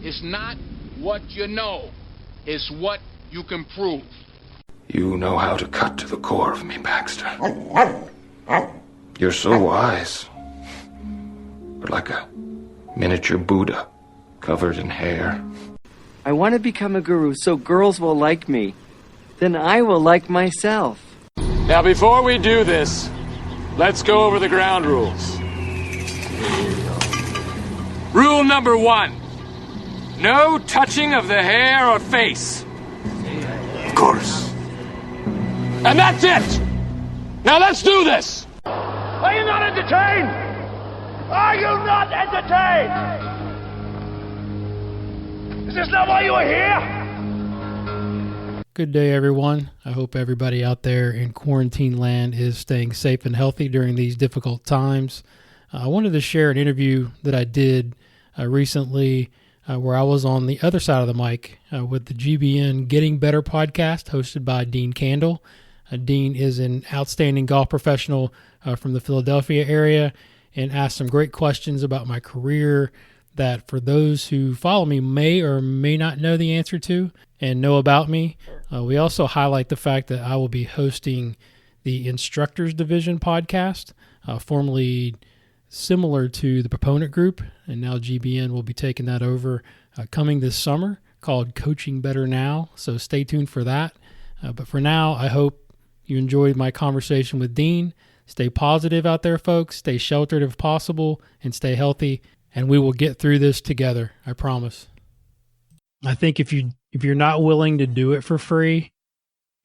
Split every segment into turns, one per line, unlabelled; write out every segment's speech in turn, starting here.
is not what you know, it's what you can prove.
You know how to cut to the core of me, Baxter. You're so wise. But like a miniature Buddha covered in hair.
I want to become a guru so girls will like me. Then I will like myself.
Now, before we do this, let's go over the ground rules. Rule number 1. No touching of the hair or face.
Of course.
And that's it! Now let's do this!
Are you not entertained? Are you not entertained? Is this not why you are here?
Good day, everyone. I hope everybody out there in quarantine land is staying safe and healthy during these difficult times. I wanted to share an interview that I did recently where I was on the other side of the mic with the GBN Getting Better podcast hosted by Dean Kandle. Dean is an outstanding golf professional from the Philadelphia area and asked some great questions about my career that for those who follow me may or may not know the answer to and know about me. We also highlight the fact that I will be hosting the Instructors Division podcast, formerly similar to the Proponent Group, and now GBN will be taking that over coming this summer, called Coaching Better Now, so stay tuned for that. But for now, I hope you enjoyed my conversation with Dean. Stay positive out there, folks. Stay sheltered if possible, and stay healthy. And we will get through this together. I promise. I think if you're not willing to do it for free,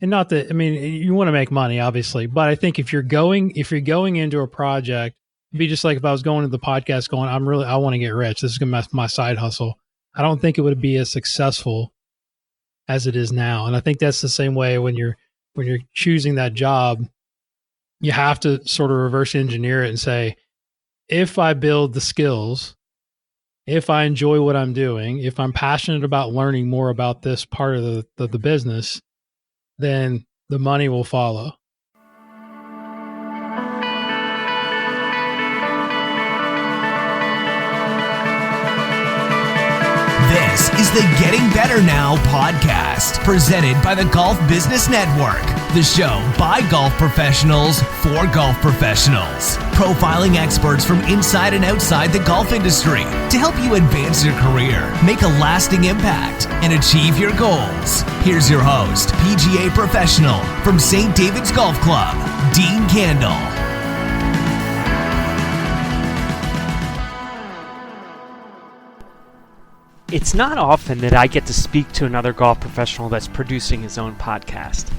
and not that, I mean, you want to make money, obviously, but I think if you're going into a project, it'd be just like if I was going to the podcast going, I want to get rich. This is going to be my side hustle. I don't think it would be as successful as it is now. And I think that's the same way when you're choosing that job, you have to sort of reverse engineer it and say, if I build the skills, if I enjoy what I'm doing, if I'm passionate about learning more about this part of the business, then the money will follow.
This is the Getting Better Now podcast, presented by the Golf Business Network, the show by golf professionals for golf professionals, profiling experts from inside and outside the golf industry to help you advance your career, make a lasting impact, and achieve your goals. Here's your host, PGA professional from St. David's Golf Club, Dean Kandle.
It's not often that I get to speak to another golf professional that's producing his own podcast.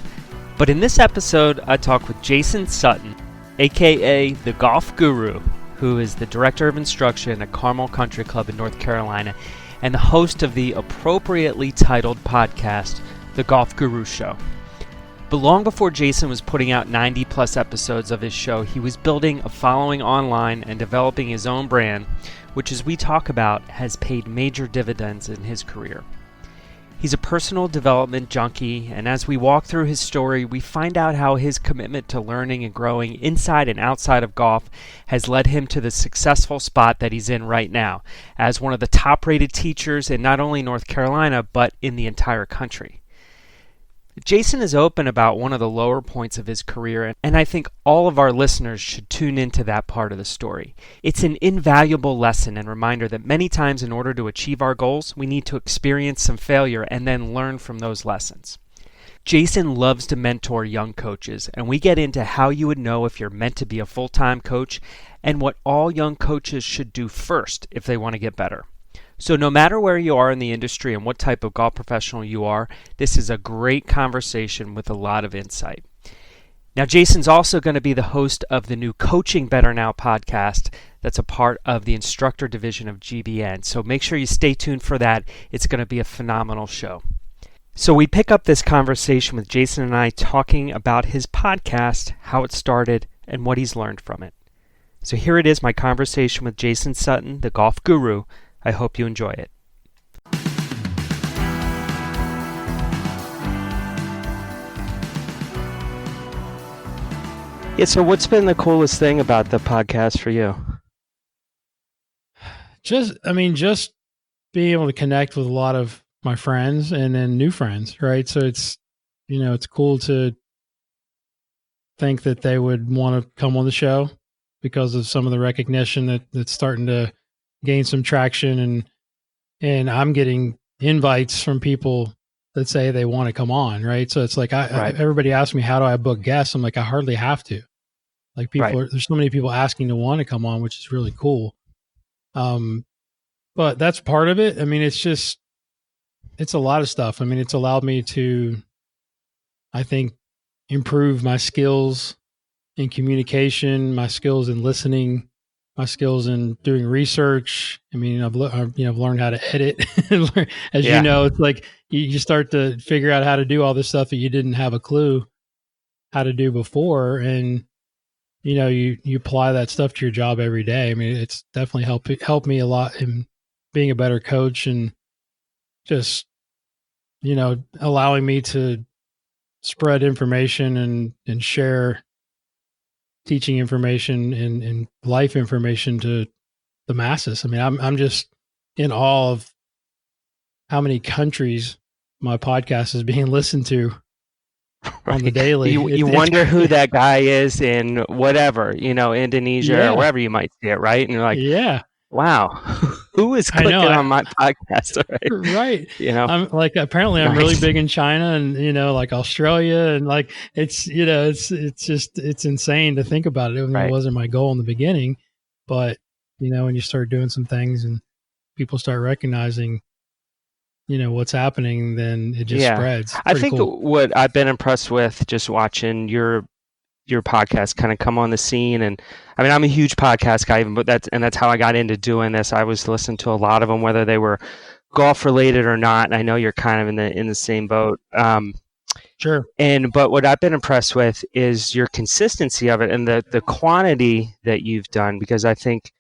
But in this episode, I talk with Jason Sutton, aka the Golf Guru, who is the Director of Instruction at Carmel Country Club in North Carolina and the host of the appropriately titled podcast, The Golf Guru Show. But long before Jason was putting out 90-plus episodes of his show, he was building a following online and developing his own brand, which, as we talk about, has paid major dividends in his career. He's a personal development junkie, and as we walk through his story, we find out how his commitment to learning and growing inside and outside of golf has led him to the successful spot that he's in right now, as one of the top-rated teachers in not only North Carolina, but in the entire country. Jason is open about one of the lower points of his career, and I think all of our listeners should tune into that part of the story. It's an invaluable lesson and reminder that many times in order to achieve our goals, we need to experience some failure and then learn from those lessons. Jason loves to mentor young coaches, and we get into how you would know if you're meant to be a full-time coach and what all young coaches should do first if they want to get better. So no matter where you are in the industry and what type of golf professional you are, this is a great conversation with a lot of insight. Now, Jason's also going to be the host of the new Coaching Better Now podcast that's a part of the Instructor Division of GBN. So make sure you stay tuned for that. It's going to be a phenomenal show. So we pick up this conversation with Jason and I talking about his podcast, how it started, and what he's learned from it. So here it is, my conversation with Jason Sutton, the Golf Guru. I hope you enjoy it. Yeah, so what's been the coolest thing about the podcast for you?
Just being able to connect with a lot of my friends and then new friends, right? So it's, it's cool to think that they would want to come on the show because of some of the recognition that's starting to gain some traction, and I'm getting invites from people that say they want to come on, right? So it's like everybody asks me, how do I book guests? I'm like, I hardly have to. Like there's so many people asking to want to come on, which is really cool. But that's part of it. I mean, it's a lot of stuff. I mean, it's allowed me to, I think, improve my skills in communication, my skills in listening, my skills in doing research. I mean, I've learned how to edit. As you know, it's like you start to figure out how to do all this stuff that you didn't have a clue how to do before, and you apply that stuff to your job every day. I mean, it's definitely helped me a lot in being a better coach, and just allowing me to spread information and share teaching information and life information to the masses. I mean, I'm just in awe of how many countries my podcast is being listened to on the daily.
You wonder who that guy is in whatever, Indonesia or wherever you might see it, right? And you're like, wow, who is clicking on my podcast?
Right. I'm like, apparently I'm really big in China and, like Australia, and like, it's insane to think about it. It wasn't my goal in the beginning, but when you start doing some things and people start recognizing, what's happening, then it just spreads.
I think what I've been impressed with just watching your podcast kind of come on the scene, and I mean, I'm a huge podcast guy, but that's how I got into doing this. I was listening to a lot of them, whether they were golf related or not. And I know you're kind of in the same boat.
Sure.
But what I've been impressed with is your consistency of it and the quantity that you've done, because I think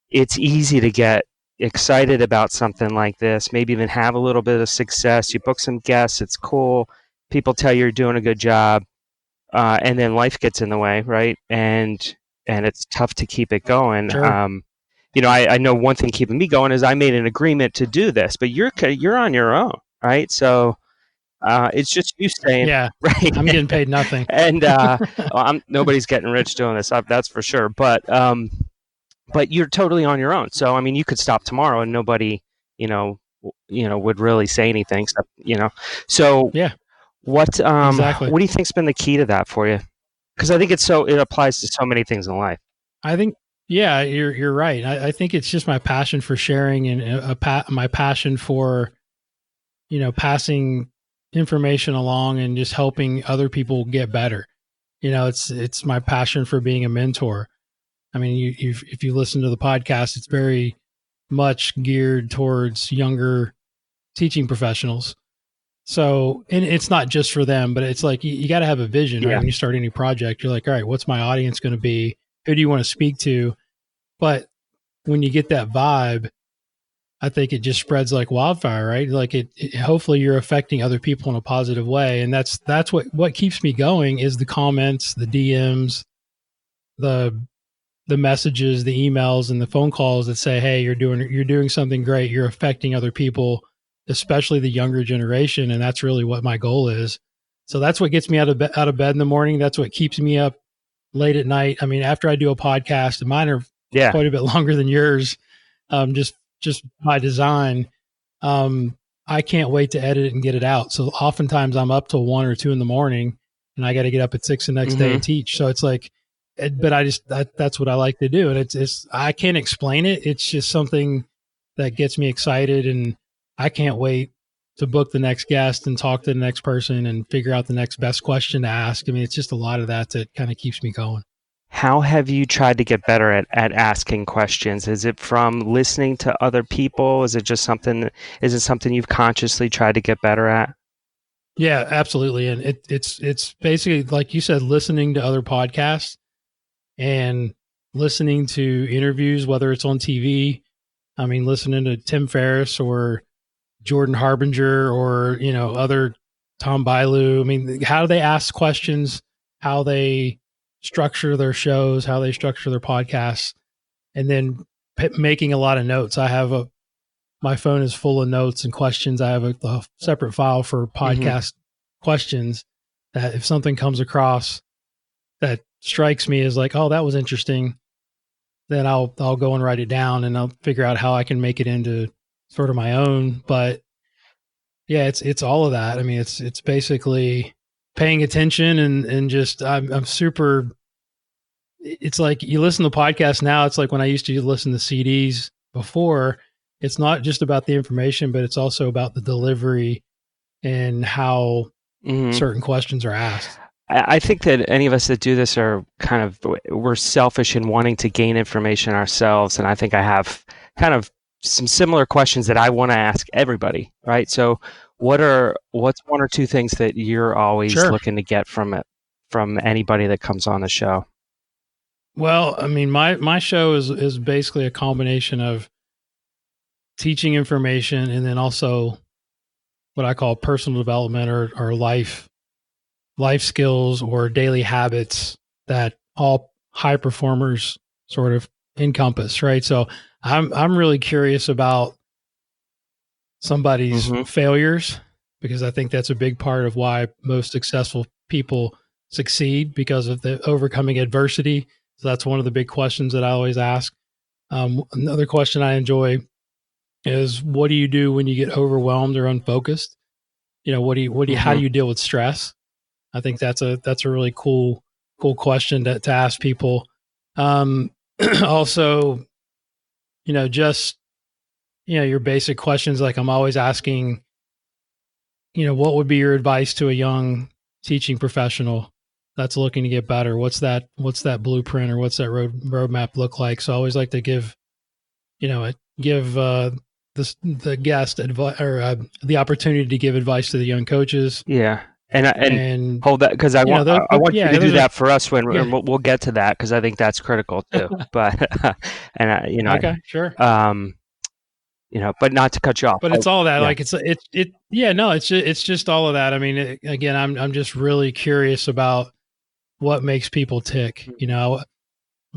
it's easy to get excited about something like this, maybe even have a little bit of success. You book some guests, it's cool. People tell you you're doing a good job. And then life gets in the way, right? And it's tough to keep it going.
Sure.
I know one thing keeping me going is I made an agreement to do this, but you're on your own, right? So it's just you saying, right?
I'm getting paid nothing,
and nobody's getting rich doing this. That's for sure. But you're totally on your own. So I mean, you could stop tomorrow and nobody, would really say anything. So
yeah.
Exactly. What do you think's been the key to that for you? Because I think it applies to so many things in life.
I think, you're right. I think it's just my passion for sharing and my passion for, passing information along and just helping other people get better. It's my passion for being a mentor. I mean, if you listen to the podcast, it's very much geared towards younger teaching professionals. So, and it's not just for them, but it's like, you got to have a vision, right? When you start any project, you're like, all right, what's my audience going to be? Who do you want to speak to? But when you get that vibe, I think it just spreads like wildfire, right? Like hopefully you're affecting other people in a positive way. And that's what keeps me going is the comments, the DMs, the messages, the emails, and the phone calls that say, hey, you're doing something great. You're affecting other people, especially the younger generation. And that's really what my goal is. So that's what gets me out of bed in the morning. That's what keeps me up late at night. I mean, after I do a podcast, and mine are quite a bit longer than yours, just by design, I can't wait to edit it and get it out. So oftentimes I'm up till 1 or 2 in the morning and I got to get up at 6 the next day and teach. So it's like, but that's what I like to do. And it's, I can't explain it. It's just something that gets me excited, and I can't wait to book the next guest and talk to the next person and figure out the next best question to ask. I mean, it's just a lot of that kind of keeps me going.
How have you tried to get better at asking questions? Is it from listening to other people? Is it something you've consciously tried to get better at?
Yeah, absolutely. And it's basically, like you said, listening to other podcasts and listening to interviews, whether it's on TV. I mean, listening to Tim Ferriss or Jordan Harbinger or, other Tom Bilyeu. I mean, how they ask questions, how they structure their shows, how they structure their podcasts, and then making a lot of notes. I have my phone is full of notes and questions. I have a separate file for podcast questions that if something comes across that strikes me as like, oh, that was interesting, then I'll go and write it down and I'll figure out how I can make it into sort of my own. But yeah, it's all of that. I mean, it's basically paying attention and just I'm super. It's like you listen to podcasts now. It's like when I used to listen to CDs before. It's not just about the information, but it's also about the delivery and how certain questions are asked.
I think that any of us that do this are we're selfish in wanting to gain information ourselves. And I think I have kind of some similar questions that I want to ask everybody, right? So what's one or two things that you're always looking to get from anybody that comes on the show?
Well, I mean, my show is basically a combination of teaching information and then also what I call personal development or life skills or daily habits that all high performers sort of encompass, right? So I'm really curious about somebody's failures, because I think that's a big part of why most successful people succeed, because of the overcoming adversity. So that's one of the big questions that I always ask. Another question I enjoy is, what do you do when you get overwhelmed or unfocused? You know, how do you deal with stress? I think that's a really cool question to ask people. Also, just, your basic questions. Like I'm always asking, what would be your advice to a young teaching professional that's looking to get better? What's that blueprint or what's that roadmap look like? So I always like to give the guest advice or the opportunity to give advice to the young coaches.
Yeah. And hold that, because I want you to do that for us when we'll get to that, because I think that's critical too. But okay,
sure.
But not to cut you off.
But it's all that, like it's just all of that. I mean, again, I'm just really curious about what makes people tick.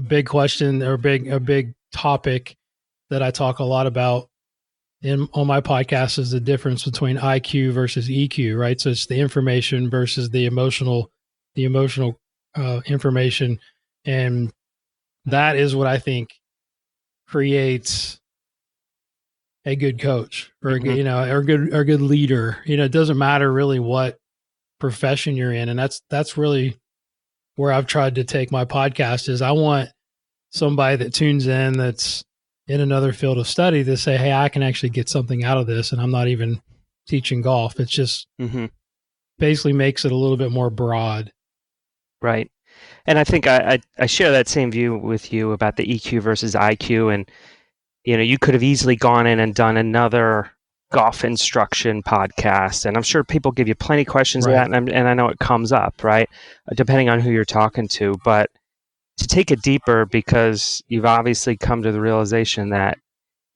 Big question or a big topic that I talk a lot about on my podcast is the difference between IQ versus EQ, right? So it's the information versus the emotional information. And that is what I think creates a good coach or a good leader. It doesn't matter really what profession you're in. And that's really where I've tried to take my podcast is I want somebody that tunes in that's in another field of study to say, hey, I can actually get something out of this. And I'm not even teaching golf. It's just basically makes it a little bit more broad.
Right. And I think I share that same view with you about the EQ versus IQ. And, you could have easily gone in and done another golf instruction podcast. And I'm sure people give you plenty of questions of that. And I know it comes up, right? Depending on who you're talking to. But to take it deeper, because you've obviously come to the realization that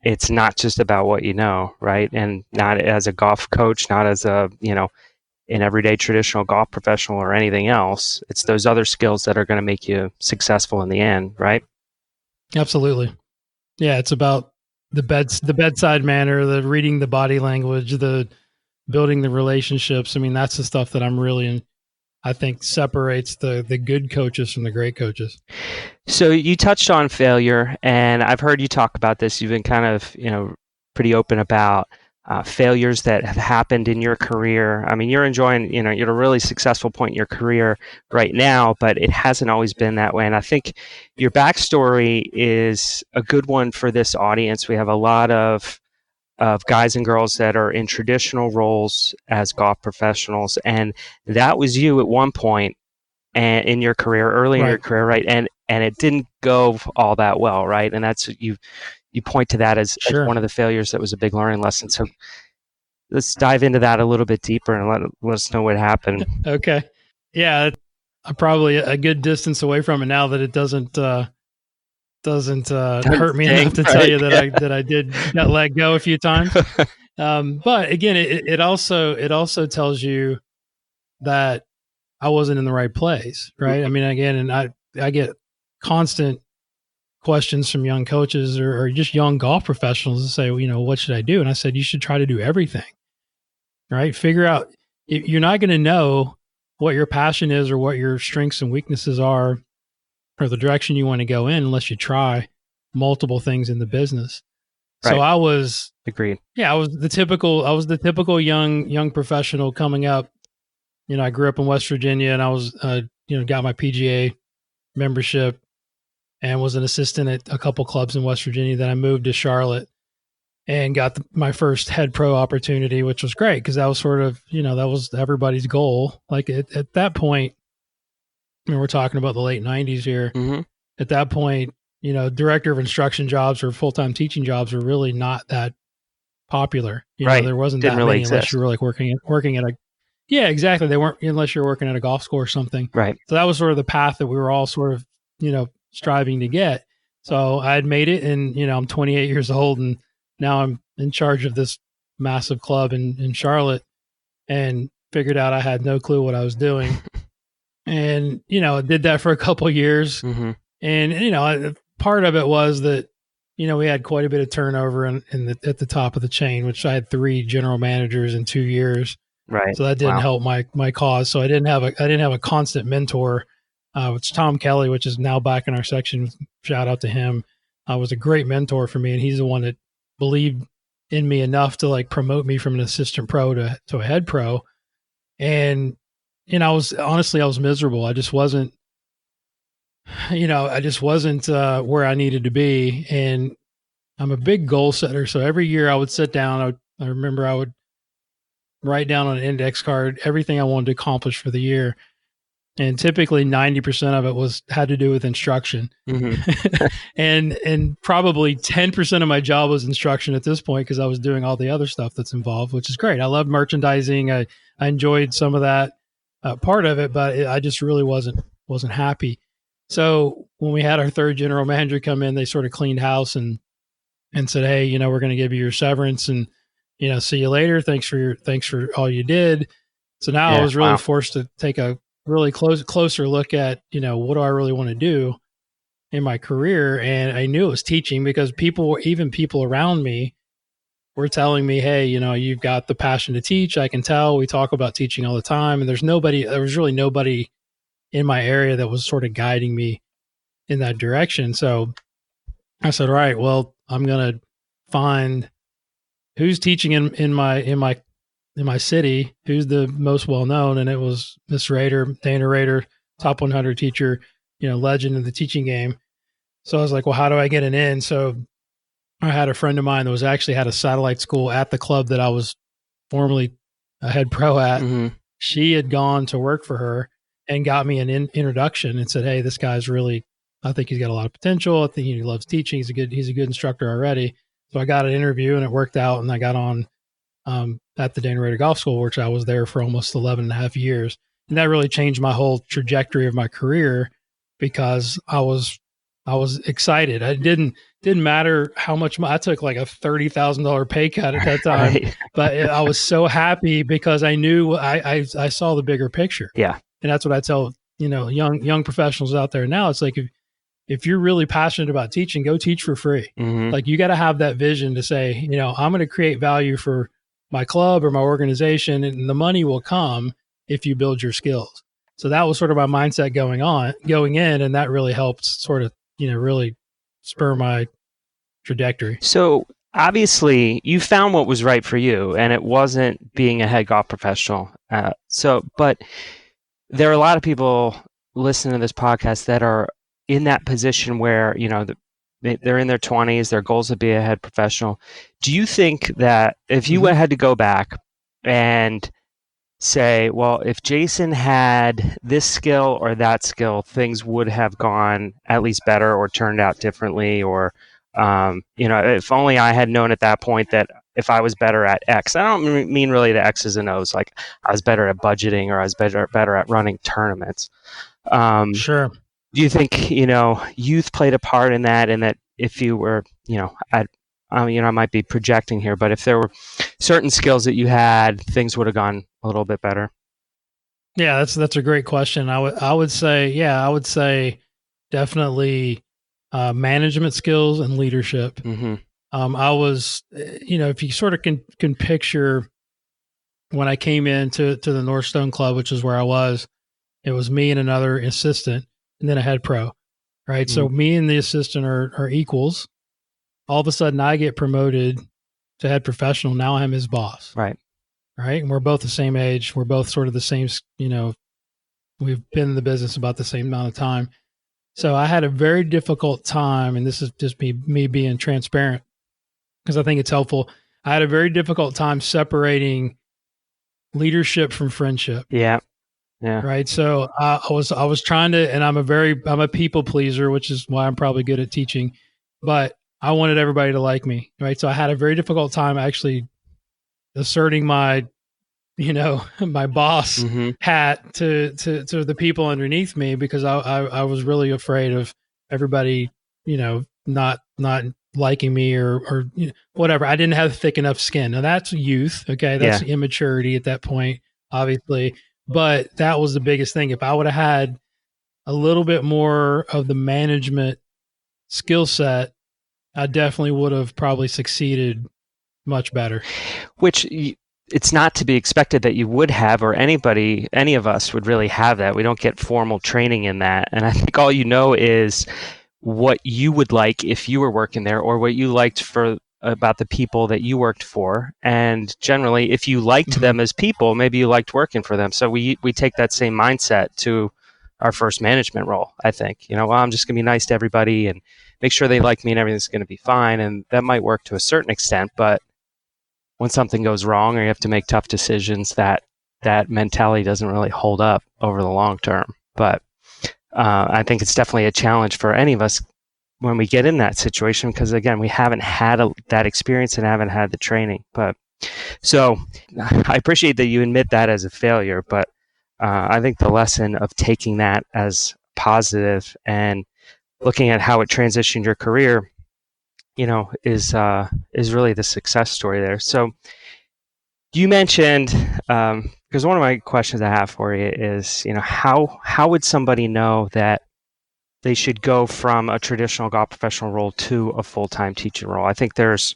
it's not just about what you know, right? And not as a golf coach, not as a, an everyday traditional golf professional or anything else. It's those other skills that are going to make you successful in the end, right?
Absolutely. Yeah, it's about the bedside manner, the reading the body language, the building the relationships. I mean, that's the stuff that I think separates the good coaches from the great coaches.
So you touched on failure, and I've heard you talk about this. You've been kind of, pretty open about failures that have happened in your career. I mean, you're enjoying, you're at a really successful point in your career right now, but it hasn't always been that way. And I think your backstory is a good one for this audience. We have a lot of guys and girls that are in traditional roles as golf professionals. And that was you at one point and in your career, early in your career, right? And it didn't go all that well, right? And that's you point to that as one of the failures that was a big learning lesson. So let's dive into that a little bit deeper and let us know what happened.
Okay. Yeah, I'm probably a good distance away from it now that it doesn't hurt me enough to tell you that I did got let go a few times. But again, it also tells you that I wasn't in the right place, right? I mean, again, and I get constant questions from young coaches or just young golf professionals to say, what should I do? And I said, you should try to do everything, right? Figure out, you're not going to know what your passion is or what your strengths and weaknesses are or the direction you want to go in unless you try multiple things in the business.
Right.
So I was
agreed.
Yeah, I was the typical young professional coming up. I grew up in West Virginia, and I was got my PGA membership and was an assistant at a couple clubs in West Virginia. Then I moved to Charlotte and got my first head pro opportunity, which was great because that was sort of, that was everybody's goal. Like at that point, we're talking about the late 90s here.
Mm-hmm.
At that point, director of instruction jobs or full-time teaching jobs were really not that popular.
Right.
There wasn't
Didn't
that
really
many
exist.
unless you were like working at a, yeah, exactly. They weren't, unless you're working at a golf school or something.
Right.
So that was sort of the path that we were all sort of, striving to get. So I had made it, and, I'm 28 years old, and now I'm in charge of this massive club in Charlotte, and figured out I had no clue what I was doing. And, did that for a couple of years.
Mm-hmm.
And, part of it was that, we had quite a bit of turnover at the top of the chain, which I had 3 general managers in 2 years.
Right.
So that didn't help my cause. So I didn't have a constant mentor. Which Tom Kelly, which is now back in our section, shout out to him, was a great mentor for me. And he's the one that believed in me enough to like promote me from an assistant pro to a head pro. And, I was miserable. I just wasn't, where I needed to be. And I'm a big goal setter. So every year I would sit down. I remember I would write down on an index card everything I wanted to accomplish for the year. And typically 90% of it had to do with instruction.
Mm-hmm.
and probably 10% of my job was instruction at this point, because I was doing all the other stuff that's involved, which is great. I love merchandising. I enjoyed some of that part of it, but I just really wasn't happy. So when we had our 3rd general manager come in, they sort of cleaned house and said, hey, we're going to give you your severance, and, see you later. Thanks for all you did. So now I was really forced to take a really closer look at, what do I really want to do in my career? And I knew it was teaching, because even people around me were telling me, hey, you've got the passion to teach. I can tell. We talk about teaching all the time. And there was really nobody in my area that was sort of guiding me in that direction. So I said, all right, well, I'm going to find who's teaching in my city, who's the most well-known. And it was Miss Rader, Dana Rader, top 100 teacher, legend in the teaching game. So I was like, well, how do I get an in? So I had a friend of mine that actually had a satellite school at the club that I was formerly a head pro at.
Mm-hmm.
She had gone to work for her and got me an introduction and said, hey, this guy's I think he's got a lot of potential. I think he loves teaching. He's a good instructor already. So I got an interview, and it worked out, and I got on at the Dana Rader Golf School, which I was there for almost 11 and a half years. And that really changed my whole trajectory of my career, because I was excited. I didn't matter how much I took, like a $30,000 pay cut at that time,
Right.
But I was so happy because I knew I saw the bigger picture.
Yeah.
And that's what I tell, young professionals out there now. It's like, if you're really passionate about teaching, go teach for free.
Mm-hmm.
Like, you got to have that vision to say, I'm going to create value for my club or my organization, and the money will come if you build your skills. So that was sort of my mindset going in, and that really helped sort of, really spur my trajectory.
So obviously you found what was right for you, and it wasn't being a head golf professional. But there are a lot of people listening to this podcast that are in that position where, they're in their 20s, their goals to be a head professional. Do you think that if you had to go back and say, well, if Jason had this skill or that skill, things would have gone at least better or turned out differently, or, if only I had known at that point that if I was better at X, I don't mean really the X's and O's, like I was better at budgeting or I was better at running tournaments.
Sure.
Do you think, youth played a part in that, and that if you were, I might be projecting here, but if there were certain skills that you had, things would have gone a little bit better?
Yeah, that's a great question. I would say definitely management skills and leadership.
Mm-hmm.
I was, if you sort of can picture when I came into the North Stone Club, which is where I was, it was me and another assistant and then a head pro, right?
Mm-hmm.
So me and the assistant are equals. All of a sudden I get promoted to head professional. Now I'm his boss.
Right.
Right. And we're both the same age. We're both sort of the same, we've been in the business about the same amount of time. So I had a very difficult time, and this is just me being transparent because I think it's helpful. I had a very difficult time separating leadership from friendship.
Yeah. Yeah.
Right. So I was trying to, and I'm a people pleaser, which is why I'm probably good at teaching, but I wanted everybody to like me. Right. So I had a very difficult time actually asserting my my boss
Mm-hmm.
hat to the people underneath me, because I was really afraid of everybody, not liking me or whatever. I didn't have thick enough skin. Now that's youth. Okay. That's immaturity at that point, obviously. But that was the biggest thing. If I would have had a little bit more of the management skill set, I definitely would have probably succeeded much better.
Which it's not to be expected that you would have, or any of us would really have that. We don't get formal training in that. And I think all you know is what you would like if you were working there, or what you liked about the people that you worked for. And generally, if you liked
Mm-hmm.
them as people, maybe you liked working for them. So we take that same mindset to our first management role, I think. Well, I'm just going to be nice to everybody and make sure they like me and everything's going to be fine. And that might work to a certain extent, but when something goes wrong or you have to make tough decisions, that mentality doesn't really hold up over the long term. But I think it's definitely a challenge for any of us when we get in that situation, because again, we haven't had that experience and haven't had the training. But so I appreciate that you admit that as a failure, but I think the lesson of taking that as positive and looking at how it transitioned your career, is really the success story there. So you mentioned, because one of my questions I have for you is, how would somebody know that they should go from a traditional golf professional role to a full-time teaching role? I think there's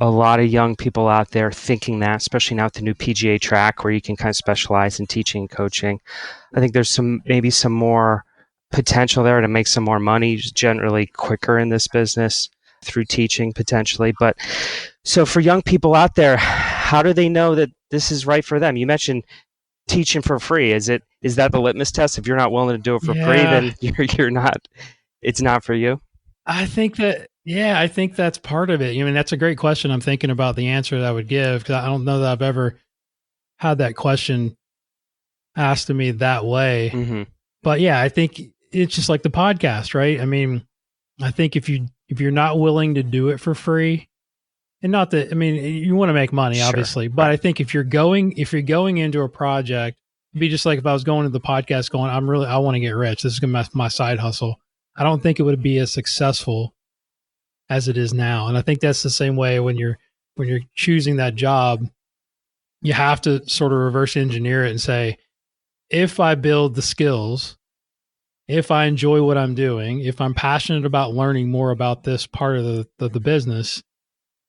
a lot of young people out there thinking that, especially now with the new PGA track where you can kind of specialize in teaching and coaching. I think there's maybe some more potential there to make some more money generally quicker in this business through teaching potentially. But so for young people out there, how do they know that this is right for them? You mentioned teaching for free. Is that the litmus test? If you're not willing to do it for free, then you're not, it's not for you?
I think that's part of it. That's a great question. I'm thinking about the answer that I would give, because I don't know that I've ever had that question asked to me that way.
Mm-hmm.
But yeah, I think it's just like the podcast, right? I think if you're not willing to do it for free, and not that, you want to make money, obviously, but I think if you're going into a project, it'd be just like if I was going to the podcast going, I want to get rich. This is going to be my side hustle. I don't think it would be as successful as it is now. And I think that's the same way when you're choosing that job. You have to sort of reverse engineer it and say, if I build the skills, if I enjoy what I'm doing, if I'm passionate about learning more about this part of the business,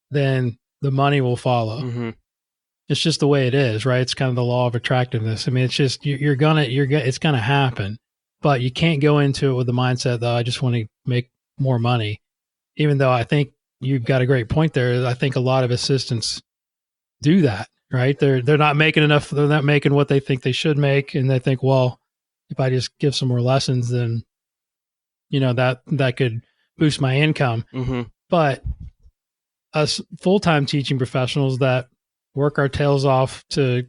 then the money will follow.
Mm-hmm.
It's just the way it is, right? It's kind of the law of attractiveness. It's just, it's going to happen, but you can't go into it with the mindset that I just want to make more money. Even though I think you've got a great point there. I think a lot of assistants do that, right? They're not making enough. They're not making what they think they should make. And they think, well, if I just give some more lessons, then, that could boost my income.
Mm-hmm.
But us full-time teaching professionals that work our tails off to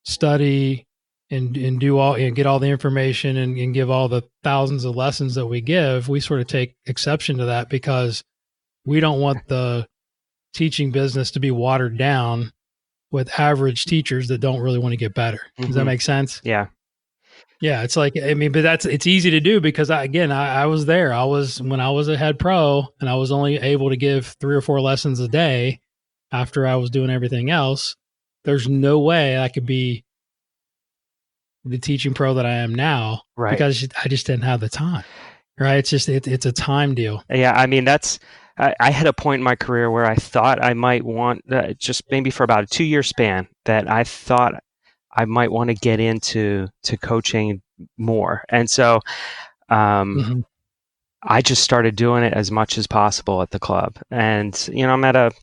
study and do all and get all the information and give all the thousands of lessons that we give, we sort of take exception to that, because we don't want the teaching business to be watered down with average teachers that don't really want to get better. Does that make sense?
Yeah.
Yeah. It's like, but it's easy to do, because I was there. When I was a head pro and I was only able to give 3 or 4 lessons a day after I was doing everything else, there's no way I could be the teaching pro that I am now,
right?
Because I just didn't have the time. right? It's just it's a time deal.
Yeah, I mean I had a point in my career where I thought I might want just maybe for about a 2-year span that I thought I might want to get into coaching more, and so I just started doing it as much as possible at the club. And I'm at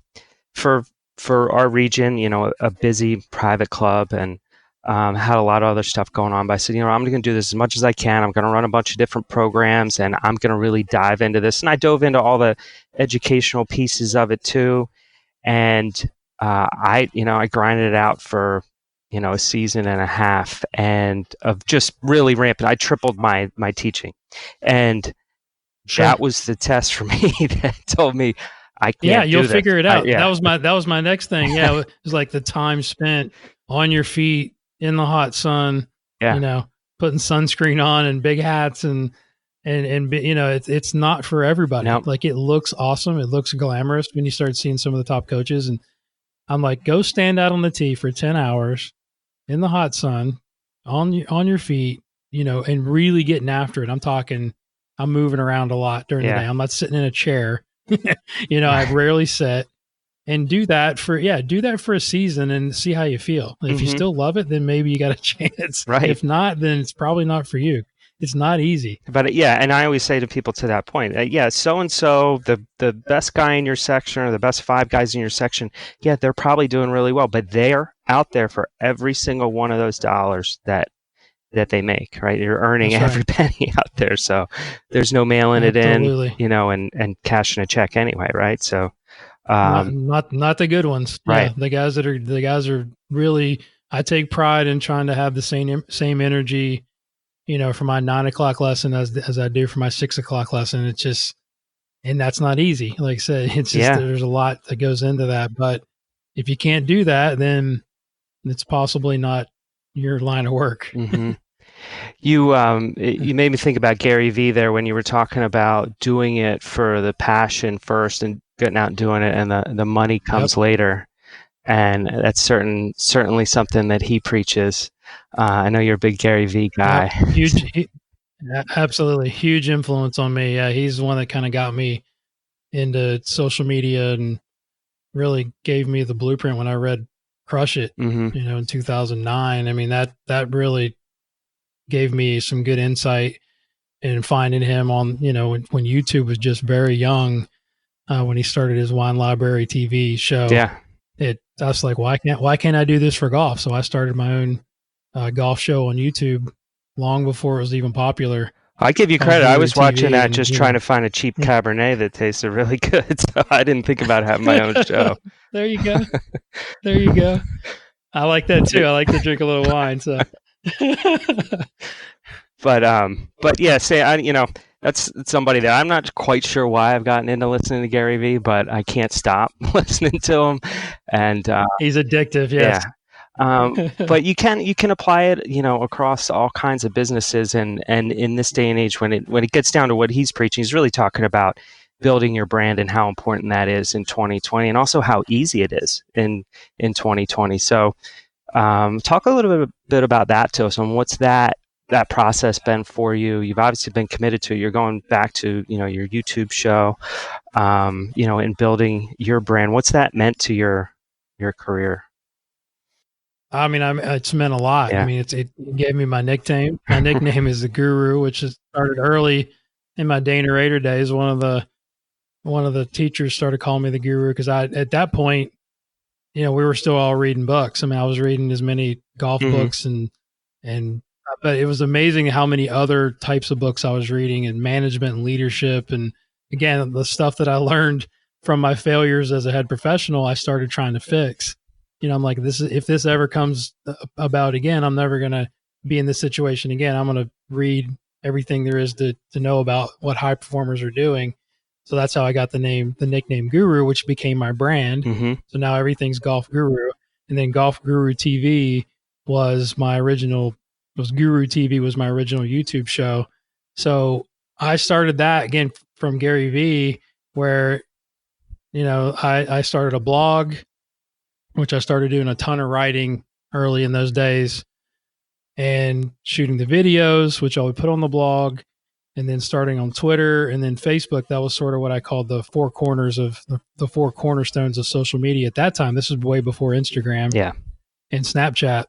for our region, a busy private club, and had a lot of other stuff going on. But I said, I'm going to do this as much as I can. I'm going to run a bunch of different programs, and I'm going to really dive into this. And I dove into all the educational pieces of it too. And I grinded it out for a season and a half, and of just really ramping. I tripled my teaching, and that was the test for me that told me I can't.
Yeah, you'll
do this.
figure it out. That was my next thing. Yeah, it was like the time spent on your feet in the hot sun.
Yeah,
putting sunscreen on and big hats and it's not for everybody.
Nope.
Like, it looks awesome. It looks glamorous when you start seeing some of the top coaches, and I'm like, go stand out on the tee for 10 hours in the hot sun on your feet, and really getting after it. I'm talking, I'm moving around a lot during the day. I'm not sitting in a chair. I've rarely sit, and do that for a season and see how you feel. If you still love it, then maybe you got a chance.
Right.
If not, then it's probably not for you. It's not easy.
But and I always say to people to that point, so-and-so, the best guy in your section or the best 5 guys in your section, they're probably doing really well, but they're out there for every single one of those dollars that they make, right? You're earning every penny out there. So there's no mailing it in, and cashing a check anyway, right? So
not the good ones.
Right.
Yeah, the guys are really, I take pride in trying to have the same energy, for my 9 o'clock lesson as I do for my 6 o'clock lesson. It's just, and that's not easy. Like I said, it's just, there's a lot that goes into that, but if you can't do that, then it's possibly not your line of work.
Mm-hmm. You made me think about Gary Vee there when you were talking about doing it for the passion first and getting out and doing it, and the money comes later. And that's certainly something that he preaches. I know you're a big Gary Vee guy.
Absolutely huge influence on me. Yeah, he's the one that kind of got me into social media and really gave me the blueprint when I read Crush It, in 2009. I mean, that really gave me some good insight in finding him on, when YouTube was just very young, when he started his Wine Library TV show.
Yeah.
I was like, why can't I do this for golf? So I started my own golf show on YouTube long before it was even popular.
I give you credit. I was watching that, just trying to find a cheap Cabernet that tasted really good. So I didn't think about having my own show.
There you go. I like that too. I like to drink a little wine. So,
but yeah, that's somebody that I'm not quite sure why I've gotten into listening to Gary Vee, but I can't stop listening to him. And
he's addictive. Yes.
Yeah. But you can apply it, across all kinds of businesses, and in this day and age, when it gets down to what he's preaching, he's really talking about building your brand and how important that is in 2020, and also how easy it is in 2020. So, talk a little bit about that to us, and what's that process been for you? You've obviously been committed to it. You're going back to your YouTube show, and building your brand. What's that meant to your career?
I mean, it's meant a lot.
Yeah.
I mean, it gave me my nickname. My nickname is the Guru, which started early in my Dana Rader days. One of the teachers started calling me the Guru because at that point, we were still all reading books. I mean, I was reading as many golf books but it was amazing how many other types of books I was reading, and management and leadership. And again, the stuff that I learned from my failures as a head professional, I started trying to fix. I'm like, if this ever comes about again, I'm never going to be in this situation again. I'm going to read everything there is to know about what high performers are doing. So that's how I got the nickname Guru, which became my brand. So now everything's Golf Guru. And then Golf Guru TV was Guru TV was my original YouTube show. So I started that again from Gary Vee, where, I started a blog, which I started doing a ton of writing early in those days, and shooting the videos, which I would put on the blog. and then starting on Twitter and then Facebook. That was sort of what I called the four corners of the four cornerstones of social media at that time. This was way before Instagram and Snapchat.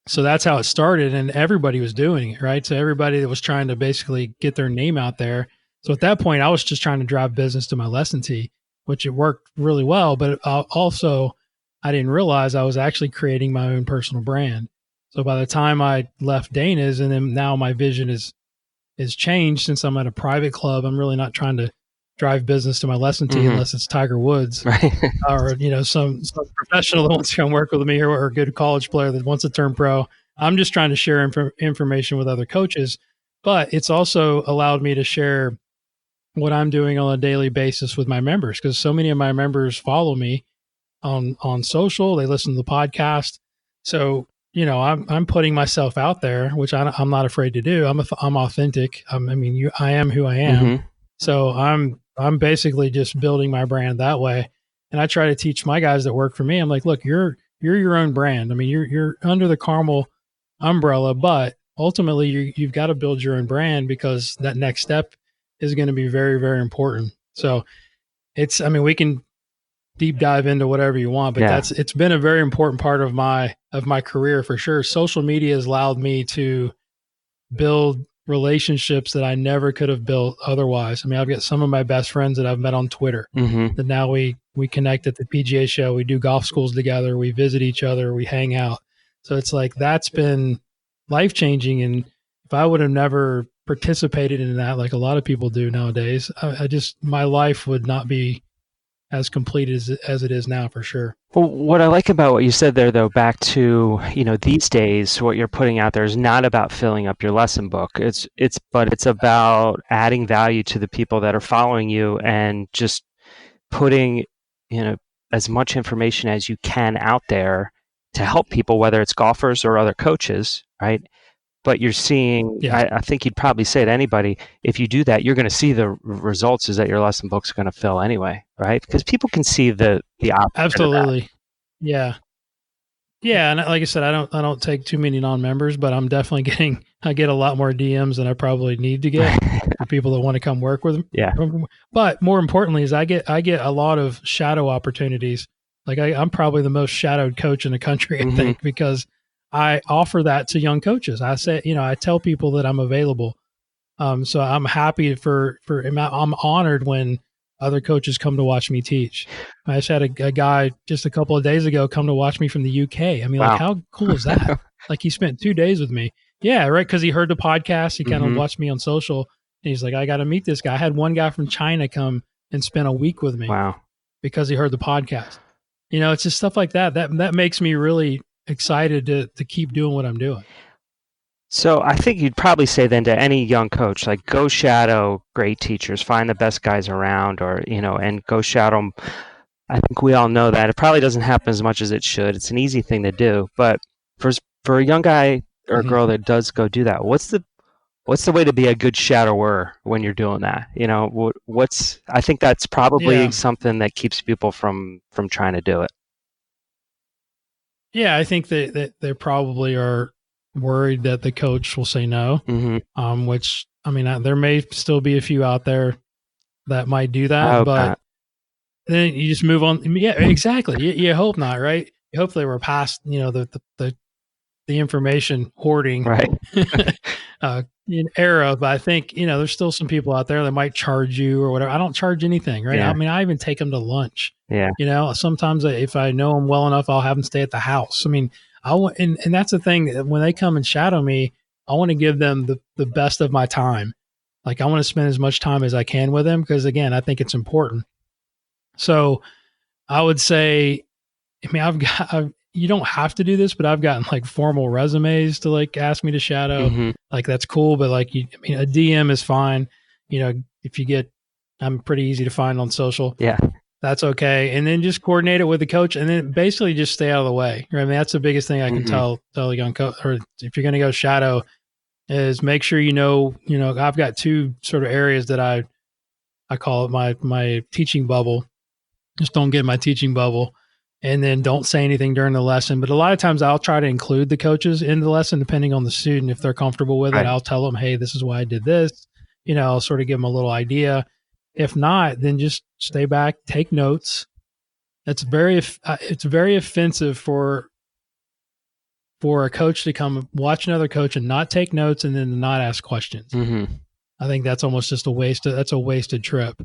So that's how it started, and everybody was doing it, right? So everybody that was trying to basically get their name out there. So at that point, I was just trying to drive business to my lesson tee, which it worked really well. But also, I didn't realize I was actually creating my own personal brand. So by the time I left Dana's, and then now my vision is changed since I'm at a private club. I'm really not trying to drive business to my lesson tee unless it's Tiger Woods or, some professional that wants to come work with me, or a good college player that wants to turn pro. I'm just trying to share information with other coaches, but it's also allowed me to share what I'm doing on a daily basis with my members, because so many of my members follow me on social. They listen to the podcast. So, I'm putting myself out there, which I'm not afraid to do. I'm authentic. I am who I am. So I'm basically just building my brand that way. And I try to teach my guys that work for me. I'm like, look, you're your own brand. I mean, you're under the Carmel umbrella, but ultimately you've got to build your own brand, because that next step is going to be very, very important. So we can deep dive into whatever you want, but it's been a very important part of my career for sure. Social media has allowed me to build relationships that I never could have built otherwise. I mean, I've got some of my best friends that I've met on Twitter that now we connect at the PGA show. We do golf schools together. We visit each other. We hang out. So it's like, that's been life-changing. And if I would have never participated in that, like a lot of people do nowadays, my life would not be as complete as it is now, for sure.
Well, what I like about what you said there, though, back to, these days, what you're putting out there is not about filling up your lesson book. It's about adding value to the people that are following you, and just putting, as much information as you can out there to help people, whether it's golfers or other coaches, right? But you're seeing, I think you'd probably say to anybody, if you do that, you're going to see the results is that your lesson book's going to fill anyway, right? Because people can see the opposite.
Absolutely. Yeah. Yeah. And like I said, I don't take too many non-members, but I'm definitely I get a lot more DMs than I probably need to get for people that want to come work with them.
Yeah.
But more importantly is I get a lot of shadow opportunities. Like I'm probably the most shadowed coach in the country, I think, because I offer that to young coaches. I say, I tell people that I'm available. So I'm happy I'm honored when other coaches come to watch me teach. I just had a guy just a couple of days ago come to watch me from the UK. I mean, like, how cool is that? Like, he spent 2 days with me. Yeah, right. Because he heard the podcast. He kind of watched me on social. And he's like, I got to meet this guy. I had one guy from China come and spend a week with me.
Wow.
Because he heard the podcast. It's just stuff like that. That makes me really excited to keep doing what I'm doing.
So I think you'd probably say then to any young coach, like, go shadow great teachers, find the best guys around, or, and go shadow them. I think we all know that. It probably doesn't happen as much as it should. It's an easy thing to do. But for a young guy or a girl that does go do that, what's the way to be a good shadower when you're doing that? I think that's probably something that keeps people from trying to do it.
Yeah, I think that they probably are worried that the coach will say no, which, there may still be a few out there that might do that, but then you just move on. Yeah, exactly. You hope not, right? You hope they were past, the information hoarding era, but I think, there's still some people out there that might charge you or whatever. I don't charge anything, right? Yeah. I even take them to lunch. Yeah. Sometimes if I know them well enough, I'll have them stay at the house. And that's the thing, when they come and shadow me, I want to give them the best of my time. Like, I want to spend as much time as I can with them, because again, I think it's important. So I would say, you don't have to do this, but I've gotten like formal resumes to like ask me to shadow. Like, that's cool. But like, a DM is fine. If I'm pretty easy to find on social.
Yeah.
That's okay. And then just coordinate it with the coach, and then basically just stay out of the way. Right? That's the biggest thing I can tell a young coach, or if you're going to go shadow, is make sure I've got two sort of areas that I call it my teaching bubble. Just don't get in my teaching bubble, and then don't say anything during the lesson. But a lot of times I'll try to include the coaches in the lesson, depending on the student. If they're comfortable with it, I'll tell them, hey, this is why I did this. I'll sort of give them a little idea. If not, then just stay back, take notes. It's very offensive for a coach to come watch another coach and not take notes and then not ask questions.
Mm-hmm.
I think that's almost just that's a wasted trip.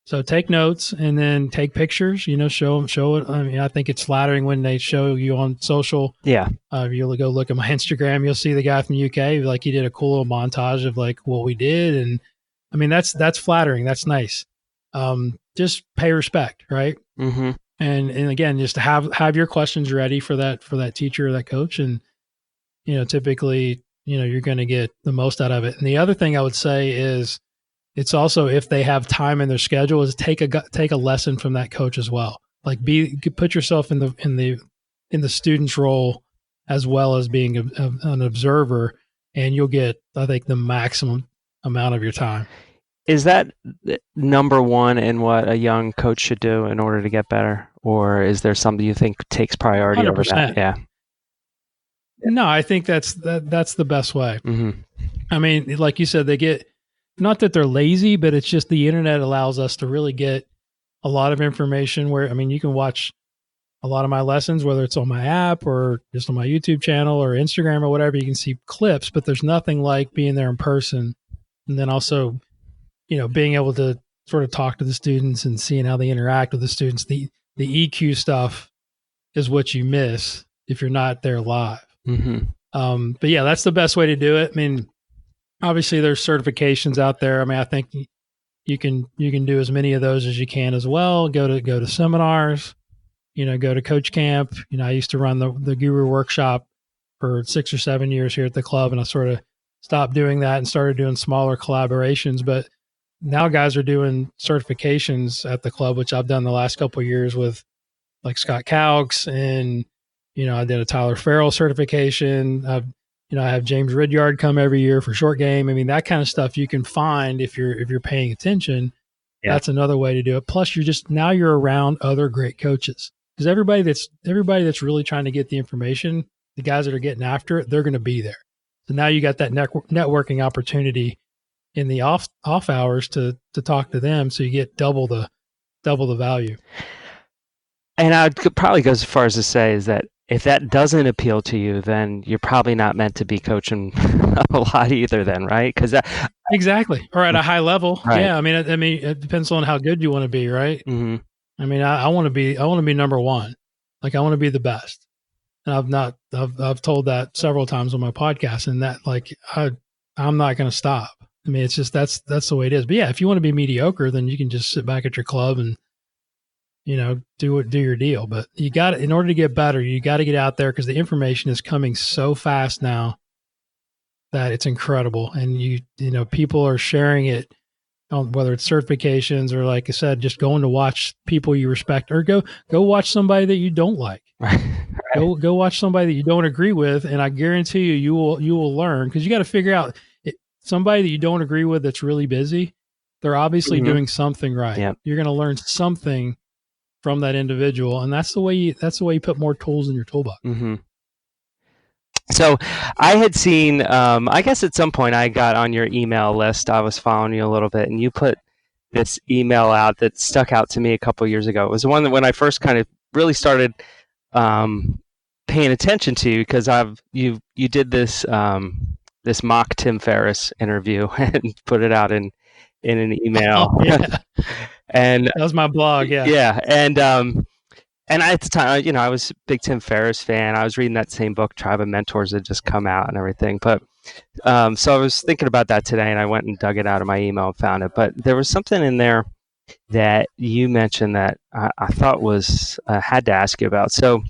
So take notes and then take pictures, show it. I mean, I think it's flattering when they show you on social.
Yeah.
You'll go look at my Instagram. You'll see the guy from the UK, like he did a cool little montage of like what we did. And I mean, that's flattering. That's nice. Just pay respect. Right.
Mm-hmm.
And again, just to have your questions ready for that teacher or that coach. And, typically, you're going to get the most out of it. And the other thing I would say is, it's also, if they have time in their schedule, is take a lesson from that coach as well. Like put yourself in the student's role as well as being an observer, and you'll get, I think, the maximum amount of your time.
Is that number one in what a young coach should do in order to get better, or is there something you think takes priority
100%.
over that? Yeah.
No, I think that's the best way.
Mm-hmm.
I mean, like you said, they get. Not that they're lazy, but it's just the internet allows us to really get a lot of information where, I mean, you can watch a lot of my lessons, whether it's on my app or just on my YouTube channel or Instagram or whatever. You can see clips, but there's nothing like being there in person. And then also, being able to sort of talk to the students and seeing how they interact with the students. The EQ stuff is what you miss if you're not there live.
Mm-hmm.
But yeah, that's the best way to do it. I mean, obviously, there's certifications out there. I mean, I think you can do as many of those as you can as well. Go to seminars, go to coach camp. I used to run the Guru workshop for 6 or 7 years here at the club, and I sort of stopped doing that and started doing smaller collaborations. But now guys are doing certifications at the club, which I've done the last couple of years with like Scott Cowks, and I did a Tyler Farrell certification. I have James Ridyard come every year for short game. I mean, that kind of stuff you can find if you're paying attention. Yeah. That's another way to do it. Plus, you're around other great coaches, because everybody that's really trying to get the information, the guys that are getting after it, they're going to be there. So now you got that networking opportunity in the off hours to talk to them, so you get double the value.
And I would probably go as far as to say is that if that doesn't appeal to you, then you're probably not meant to be coaching a lot either then, right? Because
exactly. Or at a high level.
Right.
Yeah. I mean, it depends on how good you want to be, right?
Mm-hmm.
I mean, I want to be number one. Like, I want to be the best. And I've told that several times on my podcast, and that, like, I'm not going to stop. I mean, it's just, that's the way it is. But yeah, if you want to be mediocre, then you can just sit back at your club and, do your deal. But in order to get better, you got to get out there, because the information is coming so fast now that it's incredible. And people are sharing it on, whether it's certifications or, like I said, just going to watch people you respect, or go watch somebody that you don't like.
Right.
Go watch somebody that you don't agree with. And I guarantee you will learn, because you got to figure out somebody that you don't agree with that's really busy. They're obviously
mm-hmm.
doing something right.
Yep.
You're going to learn something from that individual, and that's the way you put more tools in your toolbox.
Mm-hmm. So I had seen, I guess at some point I got on your email list. I was following you a little bit, and you put this email out that stuck out to me a couple of years ago. It was the one that when I first kind of really started paying attention to, because you did this this mock Tim Ferriss interview and put it out in an email.
Oh, yeah.
And
that was my blog. Yeah.
Yeah. And I, at the time, I was a big Tim Ferriss fan. I was reading that same book, Tribe of Mentors, that just come out and everything. But so I was thinking about that today, and I went and dug it out of my email and found it. But there was something in there that you mentioned that I thought was had to ask you about. So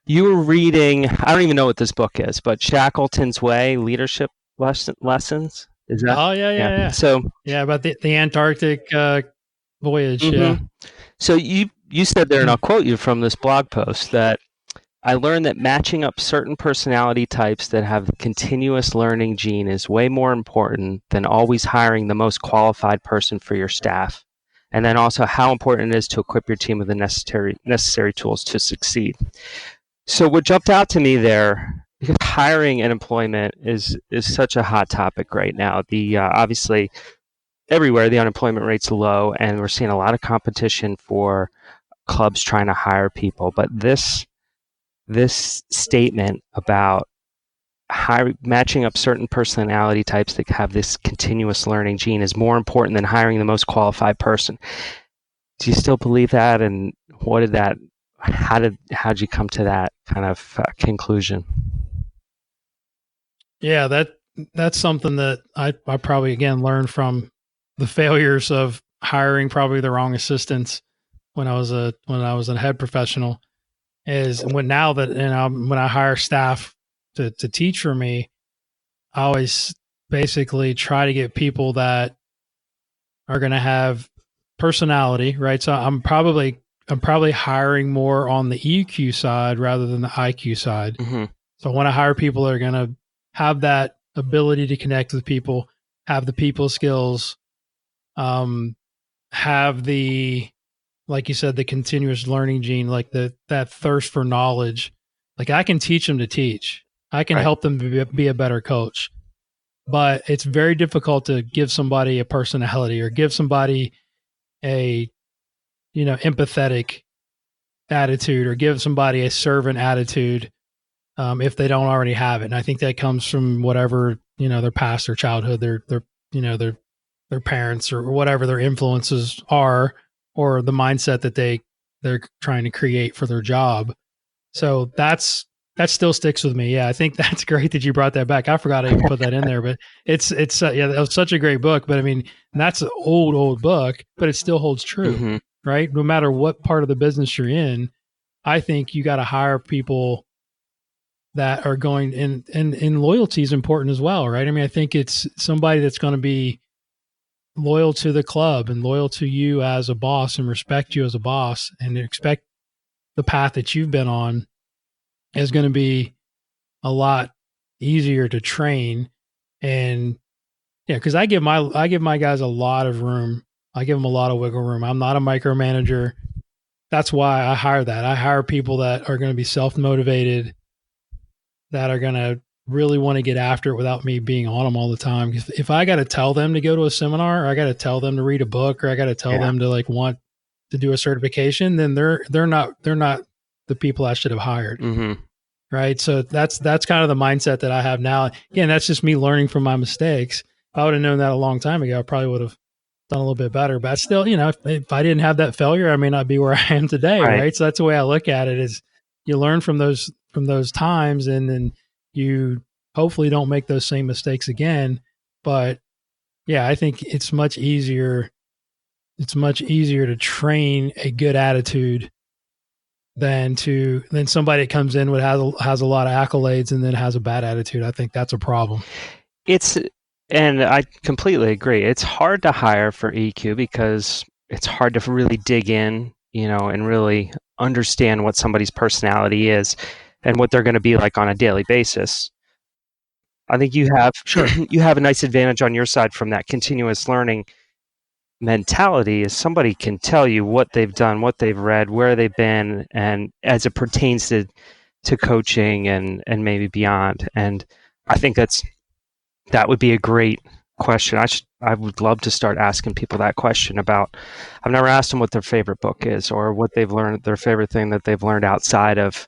you were reading, I don't even know what this book is, but Shackleton's Way, Leadership Lessons. Is that?
Oh, yeah.
So
yeah, about the Antarctic voyage.
Mm-hmm.
Yeah.
So you said there, and I'll quote you from this blog post, that I learned that matching up certain personality types that have a continuous learning gene is way more important than always hiring the most qualified person for your staff. And then also how important it is to equip your team with the necessary tools to succeed. So what jumped out to me there because hiring and employment is such a hot topic right now. The obviously everywhere the unemployment rate's low, and we're seeing a lot of competition for clubs trying to hire people. But this statement about matching up certain personality types that have this continuous learning gene is more important than hiring the most qualified person. Do you still believe that? And how'd you come to that kind of conclusion?
Yeah, that's something that I probably again learned from the failures of hiring probably the wrong assistants when I was a head professional. Is when I hire staff to teach for me, I always basically try to get people that are going to have personality, right? So I'm probably hiring more on the EQ side rather than the IQ side.
Mm-hmm. So
I want to hire people that are going to have that ability to connect with people, have the people skills, have the, like you said, the continuous learning gene, like that thirst for knowledge. Like I can teach them to teach. I can help them be a better coach. But it's very difficult to give somebody a personality or give somebody a, empathetic attitude or give somebody a servant attitude if they don't already have it. And I think that comes from whatever, their past, their childhood, their parents or whatever their influences are, or the mindset that they're trying to create for their job. So that still sticks with me. Yeah, I think that's great that you brought that back. I forgot I even put that in there, but it's that was such a great book. But I mean, that's an old book, but it still holds true,
mm-hmm.
right? No matter what part of the business you're in, I think you got to hire people that are going, and loyalty is important as well, right? I mean, I think it's somebody that's going to be loyal to the club and loyal to you as a boss and respect you as a boss and expect the path that you've been on is going to be a lot easier to train. And yeah, because I give my guys a lot of room. I give them a lot of wiggle room. I'm not a micromanager. That's why I hire that. I hire people that are going to be self-motivated, that are going to really want to get after it without me being on them all the time. If I got to tell them to go to a seminar, or I got to tell them to read a book, or I got to tell them to want to do a certification, then they're not the people I should have hired.
Mm-hmm.
Right. So that's kind of the mindset that I have now. Again, that's just me learning from my mistakes. If I would have known that a long time ago, I probably would have done a little bit better. But still, if I didn't have that failure, I may not be where I am today. Right. So that's the way I look at it, is you learn from those times, and then you hopefully don't make those same mistakes again. But yeah, I think it's much easier to train a good attitude than somebody that comes in with has a lot of accolades and then has a bad attitude. I think that's a problem.
And I completely agree. It's hard to hire for EQ because it's hard to really dig in, and really understand what somebody's personality is and what they're going to be like on a daily basis. I think you have a nice advantage on your side from that continuous learning mentality, is somebody can tell you what they've done, what they've read, where they've been, and as it pertains to coaching and maybe beyond. And I think that would be a great question. I would love to start asking people that question about. I've never asked them what their favorite book is or what they've learned, their favorite thing that they've learned outside of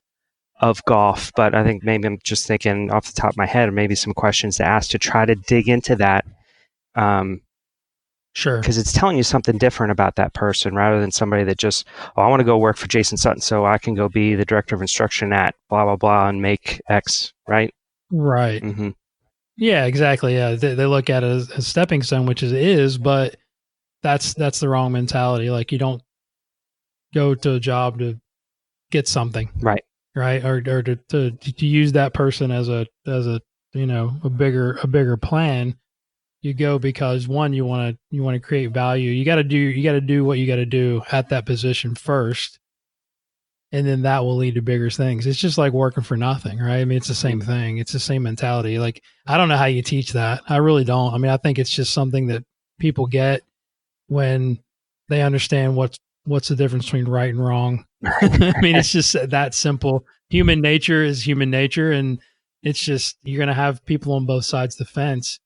golf. But I think maybe I'm just thinking off the top of my head, maybe some questions to ask to try to dig into that.
Sure.
Because it's telling you something different about that person rather than somebody that just, I want to go work for Jason Sutton so I can go be the director of instruction at blah, blah, blah and make X, right?
Right.
Mm-hmm.
Yeah, exactly. Yeah. They look at it as a stepping stone, which it is, but that's the wrong mentality. Like, you don't go to a job to get something.
Right.
Right. Or to use that person as a bigger plan. You go because one, you want to create value. You got to do what you got to do at that position first, and then that will lead to bigger things. It's just like working for nothing, right? I mean, it's the same thing. It's the same mentality. Like, I don't know how you teach that. I really don't. I mean, I think it's just something that people get when they understand what's the difference between right and wrong. I mean, it's just that simple. Human nature is human nature, and it's just, you're going to have people on both sides of the fence.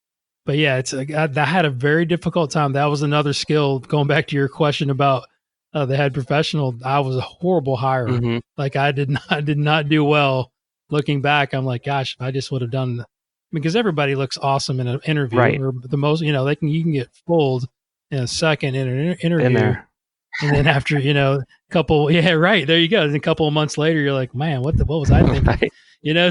But yeah, I had a very difficult time. That was another skill. Going back to your question about the head professional, I was a horrible hirer.
Mm-hmm.
Like I did not do well. Looking back, I'm like, gosh, I just would have done, because everybody looks awesome in an interview,
Right.
or the most, you can get fooled in a second in an interview.
In there.
And then after, couple, yeah, right. There you go. And a couple of months later, you're like, man, what was I thinking?
Right.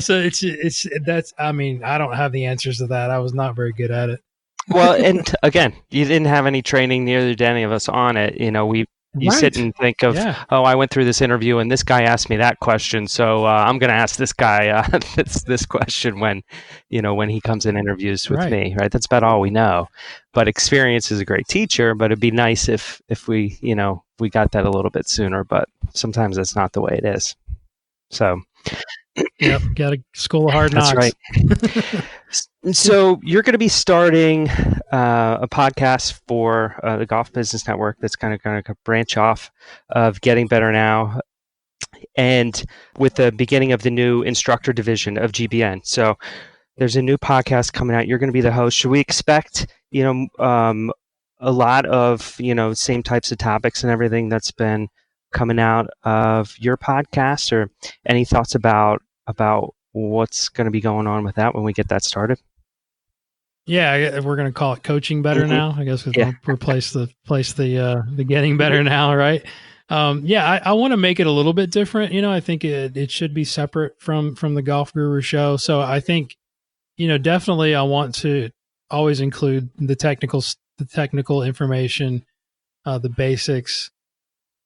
So I don't have the answers to that. I was not very good at it.
Well, and again, you didn't have any training, neither did any of us on it. You sit and think of, oh, I went through this interview and this guy asked me that question, so I'm going to ask this guy this question when he comes in interviews with me, right? That's about all we know. But experience is a great teacher, but it'd be nice if we, we got that a little bit sooner, but sometimes that's not the way it is. So.
Yep, got a school of hard knocks.
That's right. So you're going to be starting a podcast for the Golf Business Network that's kind of going to branch off of Getting Better Now, and with the beginning of the new instructor division of GBN. So there's a new podcast coming out. You're going to be the host. Should we expect, a lot of, same types of topics and everything that's been coming out of your podcast, or any thoughts about what's going to be going on with that when we get that started?
Yeah, we're going to call it Coaching Better Now. I guess we'll replace the Getting Better Now, right? I want to make it a little bit different. I think it should be separate from the Golf Guru Show. So I think, definitely I want to always include the technical information, the basics.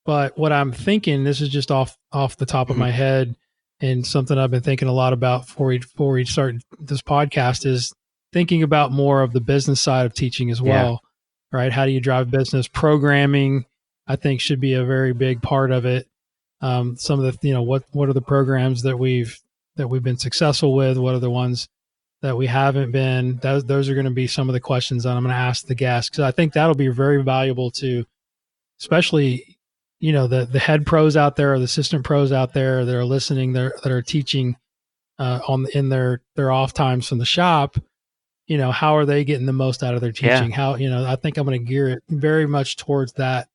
But what I'm thinking, this is just off the top of my head, and something I've been thinking a lot about before we start this podcast, is thinking about more of the business side of teaching as well, right? How do you drive business? Programming, I think, should be a very big part of it. Some of the, what are the programs that we've been successful with? What are the ones that we haven't been? Those are going to be some of the questions that I'm going to ask the guests, because I think that'll be very valuable to, especially, the head pros out there, or the assistant pros out there that are listening, that are teaching in their off times from the shop. How are they getting the most out of their teaching? How, I think I'm going to gear it very much towards that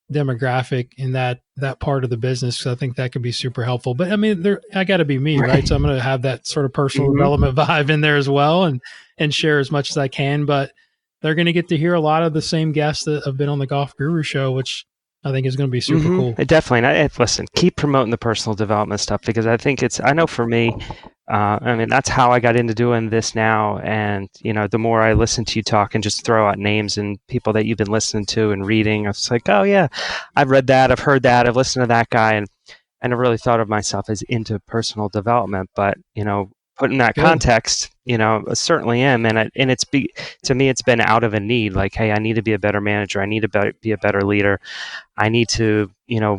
demographic in that part of the business, because I think that could be super helpful. But I mean, I got to be me, right? So I'm going to have that sort of personal development vibe in there as well, and share as much as I can. But they're going to get to hear a lot of the same guests that have been on the Golf Guru Show, which I think is going to be super cool.
Definitely. Listen, keep promoting the personal development stuff, because I think I know for me, that's how I got into doing this now. And, the more I listen to you talk and just throw out names and people that you've been listening to and reading, it's like, oh yeah, I've read that, I've heard that, I've listened to that guy. And I never really thought of myself as into personal development, but, put in that context, I certainly am. And to me, it's been out of a need. Like, hey, I need to be a better manager. I need to be a better leader. I need to,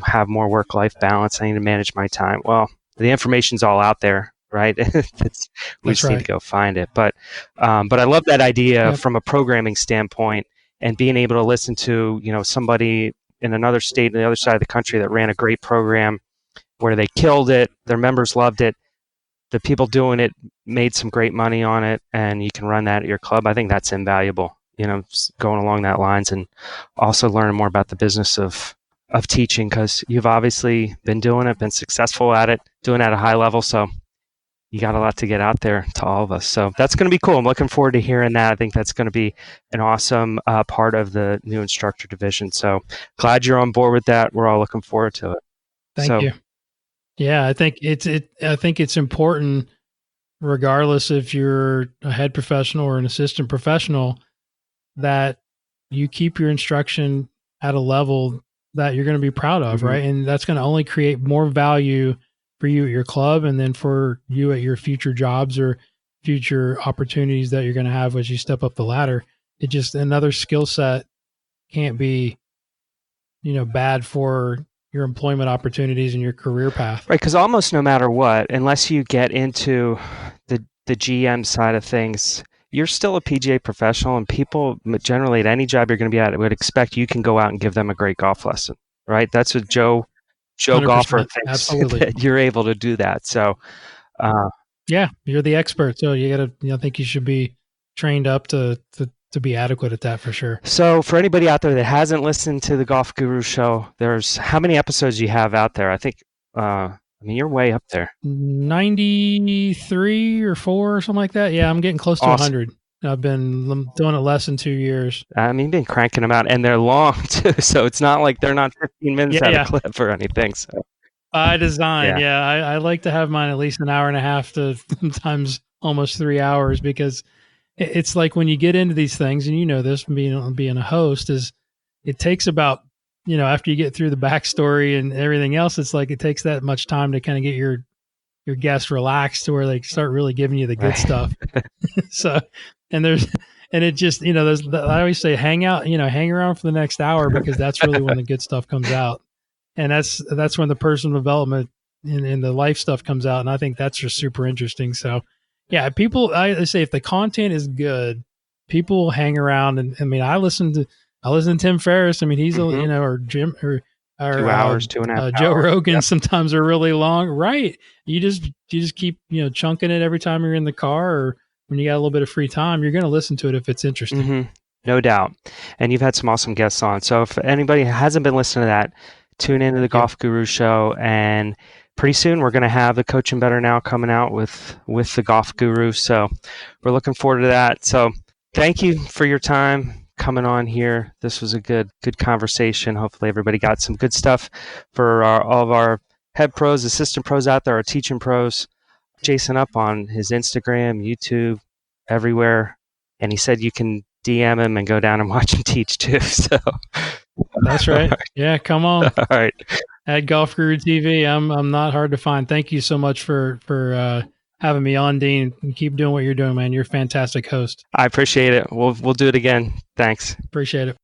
have more work-life balance. I need to manage my time. Well, the information's all out there, right? We just need to go find it. But I love that idea from a programming standpoint, and being able to listen to, somebody in another state, on the other side of the country, that ran a great program where they killed it. Their members loved it. The people doing it made some great money on it, and you can run that at your club. I think that's invaluable, going along that lines, and also learning more about the business of teaching, because you've obviously been doing it, been successful at it, doing it at a high level. So you got a lot to get out there to all of us. So that's going to be cool. I'm looking forward to hearing that. I think that's going to be an awesome part of the new instructor division. So glad you're on board with that. We're all looking forward to it.
Thank you. Yeah, I think it's important, regardless if you're a head professional or an assistant professional, that you keep your instruction at a level that you're going to be proud of, right? And that's going to only create more value for you at your club, and then for you at your future jobs or future opportunities that you're going to have as you step up the ladder. It just, another skill set can't be, bad for your employment opportunities and your career path.
Right, because almost no matter what, unless you get into the GM side of things, you're still a PGA professional, and people generally at any job you're going to be at would expect you can go out and give them a great golf lesson, right? That's what Joe golfer thinks, that you're able to do that. So
Yeah, you're the expert, so you gotta. I think you should be trained up to be adequate at that for sure.
So for anybody out there that hasn't listened to the Golf Guru show, there's how many episodes you have out there? I think, you're way up there.
93 or 4 or something like that. Yeah, I'm getting close to 100. I've been doing it less than 2 years.
You've been cranking them out, and they're long too. So it's not like they're not 15 minutes out of clip or anything. So
by design, I like to have mine at least an hour and a half to sometimes almost 3 hours, because it's like when you get into these things, and this being a host, is it takes about, after you get through the backstory and everything else, it's like it takes that much time to kind of get your guests relaxed to where they start really giving you the good stuff. So, and it just, I always say hang around for the next hour, because that's really when the good stuff comes out. And that's when the personal development and the life stuff comes out. And I think that's just super interesting. So yeah, I say if the content is good, people will hang around. And I listen to Tim Ferriss. He's or Jim or
2 hours, 2.5 hours.
Joe Rogan sometimes are really long. Right. You just keep, chunking it every time you're in the car, or when you got a little bit of free time, you're going to listen to it if it's interesting.
Mm-hmm. No doubt. And you've had some awesome guests on. So if anybody hasn't been listening to that, tune into the Golf Guru show, and pretty soon we're going to have the Coaching Better Now coming out with the Golf Guru. So we're looking forward to that. So thank you for your time coming on here. This was a good conversation. Hopefully everybody got some good stuff for all of our head pros, assistant pros out there, our teaching pros. Jason up on his Instagram, YouTube, everywhere. And he said you can DM him and go down and watch him teach too. So
that's right. Yeah, come on.
All right.
At Golf Guru TV, I'm not hard to find. Thank you so much for having me on, Dean. And keep doing what you're doing, man. You're a fantastic host.
I appreciate it. We'll do it again. Thanks.
Appreciate it.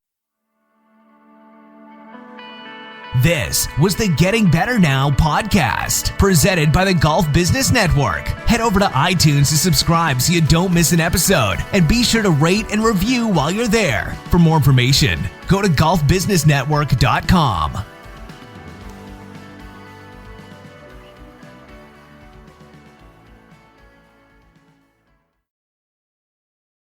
This was the Getting Better Now podcast, presented by the Golf Business Network. Head over to iTunes to subscribe so you don't miss an episode, and be sure to rate and review while you're there. For more information, go to golfbusinessnetwork.com.